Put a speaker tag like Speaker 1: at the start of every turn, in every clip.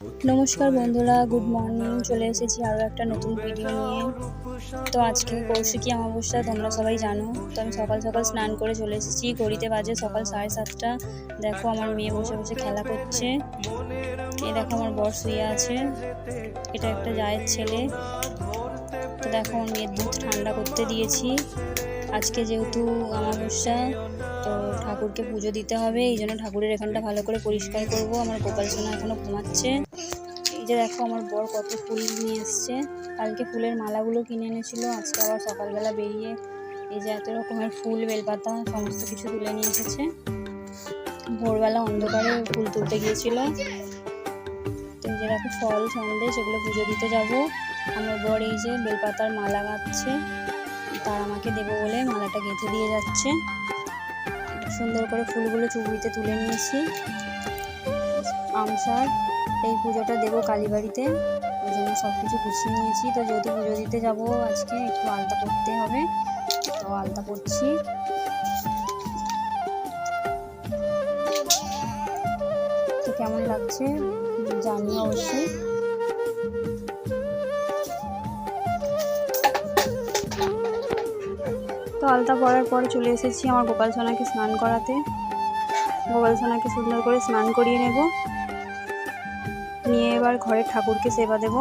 Speaker 1: নমস্কার বন্ধুরা, good morning. চলে এসেছি আরও একটা নতুন ভিডিও নিয়ে। তো আজকে কৌশিকী অমাবস্যা, তোমরা সবাই জানো। তো আমি সকাল সকাল স্নান করে চলে এসেছি। ঘড়িতে বাজে সকাল 7:30। দেখো আমার মেয়ে বসে বসে খেলা করছে। এই দেখো আমার বর শুয়ে আছে, এটা একটা জায়ের ছেলে। তো দেখো আমার মেয়ের দুধ ঠান্ডা করতে দিয়েছি। আজকে যেহেতু অমাবস্যা, তো ঠাকুরকে পুজো দিতে হবে, এই জন্য ঠাকুরের এখানটা ভালো করে পরিষ্কার করব। আমার গোপাল সোনা এখনও ঘুমাচ্ছে। এই যে দেখো আমার বর কত ফুল নিয়ে এসছে। কালকে ফুলের মালাগুলো কিনে এনেছিল, আজকে আবার সকালবেলা বেরিয়ে এই যে এত রকমের ফুল, বেলপাতা সমস্ত কিছু তুলে নিয়ে এসেছে। ভোরবেলা অন্ধকারে ফুল তুলতে গিয়েছিল। তো এই যে দেখো ফল সন্দেশ এগুলো পুজো দিতে যাব। আমার বর এই যে বেলপাতার মালা গাঁথছে, তার আমাকে দেবো বলে মালাটা গেঁথে দিয়ে যাচ্ছে। সুন্দর করে ফুলগুলো চুবড়িতে তুলে নিয়েছি। আমসার এই পুজোটা দেবো কালীবাড়িতে, ওই জন্য সব কিছু গুছিয়ে নিয়েছি। তো যেহেতু পুজো দিতে যাবো আজকে, একটু আলতা পরতে হবে, তো আলতা পরছি। তো কেমন লাগছে জানিও অবশ্যই। তো আলতা পরার পরে চলে এসেছি আমার গোপাল সোনাকে স্নান করাতে। গোপাল সোনাকে সুন্দর করে স্নান করিয়ে নেব, নিয়ে এবার ঘরের ঠাকুরকে সেবা দেব।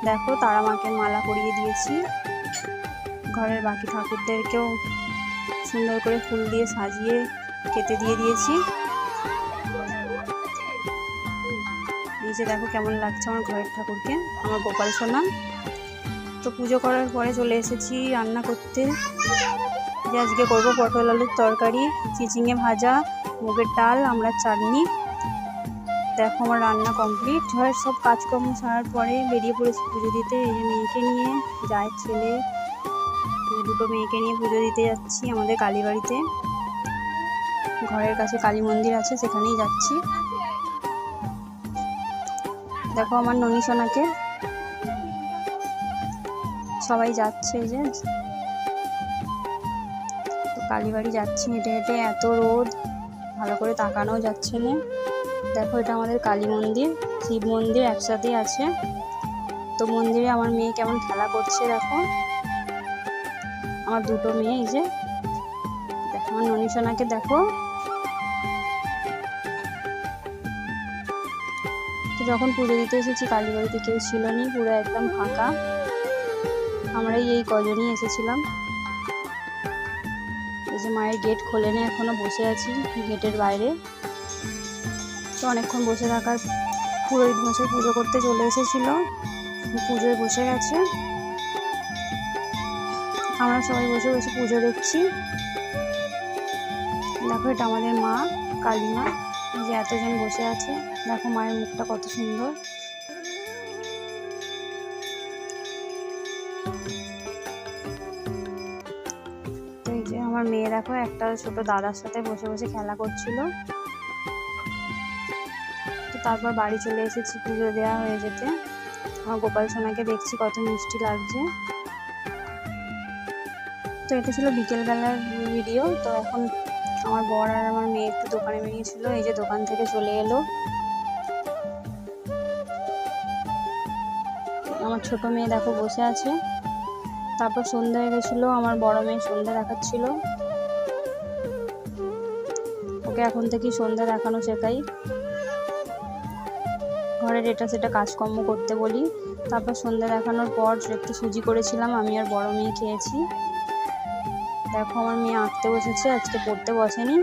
Speaker 1: দেখো তারা মাকে মালা পরিয়ে দিয়েছি। ঘরের বাকি ঠাকুরদেরকেও সুন্দর করে ফুল দিয়ে সাজিয়ে কেটে দিয়ে দিয়েছি। এই যে দেখো কেমন লাগছে আমার ঘরের ঠাকুরকে, আমার গোপাল সোনা। তো পুজো করার পরে চলে এসেছি রান্না করতে। যে আজকে করবো পটল আলুর তরকারি, চিচিঙে ভাজা, মুগের ডাল, আমরা চাটনি। দেখো আমার রান্না কমপ্লিট। ঘরের সব কাজকর্ম সারার পরে বেরিয়ে পড়েছি পুজো দিতে। এই যে মেয়েকে নিয়ে, জায়ের ছেলে, দুটো মেয়েকে নিয়ে পুজো দিতে যাচ্ছি আমাদের কালীবাড়িতে। ঘরের কাছে কালী মন্দির আছে, সেখানেই যাচ্ছি। দেখো আমার ননী সোনাকে, সবাই যাচ্ছে। এই যে কালীবাড়ি যাচ্ছি হেঁটে হেঁটে, এত রোদ, ভালো করে তাকানোও যাচ্ছে না। দেখো এটা আমাদের কালী মন্দির, শিব মন্দির একসাথেই আছে। তো মন্দিরে আমার মেয়ে কেমন খেলা করছে দেখো, আমার দুটো মেয়ে। এই যে দেখো আমার ননী সোনাকে দেখো। তো যখন পুজো দিতে এসেছি কালীবাড়িতে কেউ ছিল না, পুরো একদম ফাঁকা। আমরাই এই কজনই এসেছিলাম। এই যে মায়ের গেট খোলেনি এখনো, বসে আছি গেটের বাইরে। তো অনেকক্ষণ বসে থাকার পুরোহিত মশাই পুজো করতে চলে এসেছিল, পুজোয় বসে গেছে। আমরা সবাই বসে বসে পুজো দেখছি। দেখো এটা আমাদের মা, কালী মা। এই যে এতজন বসে আছে, দেখো মায়ের মুখটা কত সুন্দর। তো এই যে আমার মেয়ে দেখো একটা ছোট দাদার সাথে বসে বসে খেলা করছিল। তো তারপর বাড়ি চলে এসেছি পুজো দেওয়া হয়ে যেতে। আমার গোপাল সোনাকে দেখছি কত মিষ্টি লাগছে। তো এটা ছিল বিকেলবেলার ভিডিও। তো এখন আমার বর আর আমার মেয়ে একটু দোকানে বেরিয়েছিল, এই যে দোকান থেকে চলে এলো। আমার ছোট মেয়ে দেখো বসে আছে। তারপর সন্ধ্যা হয়ে গেছিলো, আমার বড় মেয়ে সন্ধ্যা দেখাচ্ছিল। ওকে এখন থেকেই সন্ধ্যা দেখানো শেখাই, ঘরের এটা সেটা কাজকর্ম করতে বলি। তারপর সন্ধ্যা দেখানোর পর একটু সুজি করেছিলাম, আমি আর বড় মেয়ে খেয়েছি। দেখো আমার মেয়ে আঁকতে বসেছে, আজকে পড়তে বসেনি,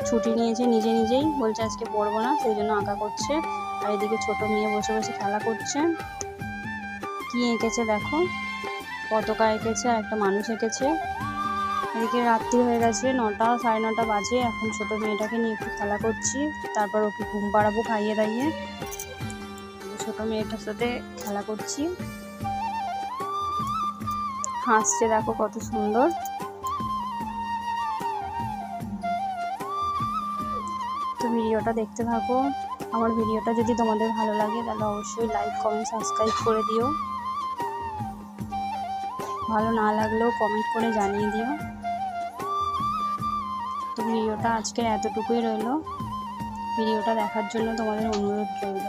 Speaker 1: ছুটি নিয়েছে নিজে নিজেই, বলছে আজকে পড়বো না, সেই জন্য আঁকা করছে। আর এদিকে ছোট মেয়ে বসে বসে খেলা করছে। কি এঁকেছে দেখো, পতাকা এঁকেছে আর একটা মানুষ এঁকেছে। এদিকে রাত্রি হয়ে গেছে, 9টা 9:30 বাজে। এখন ছোট মেয়েটাকে নিয়ে একটু খেলা করছি, তারপর ওকে ঘুম পাড়াবো খাইয়ে দাইয়ে। ছোট মেয়েটার সাথে খেলা করছি, হাসছে দেখো কত সুন্দর। তো ভিডিওটা দেখতে থাকো। আমার ভিডিওটা যদি তোমাদের ভালো লাগে তাহলে অবশ্যই লাইক, কমেন্ট, সাবস্ক্রাইব করে দিও। ভালো না লাগলেও কমেন্ট করে জানিয়ে দিও। তো ভিডিওটা আজকে এতটুকুই রইলো। ভিডিওটা দেখার জন্য তোমাদের অনুরোধ রইল।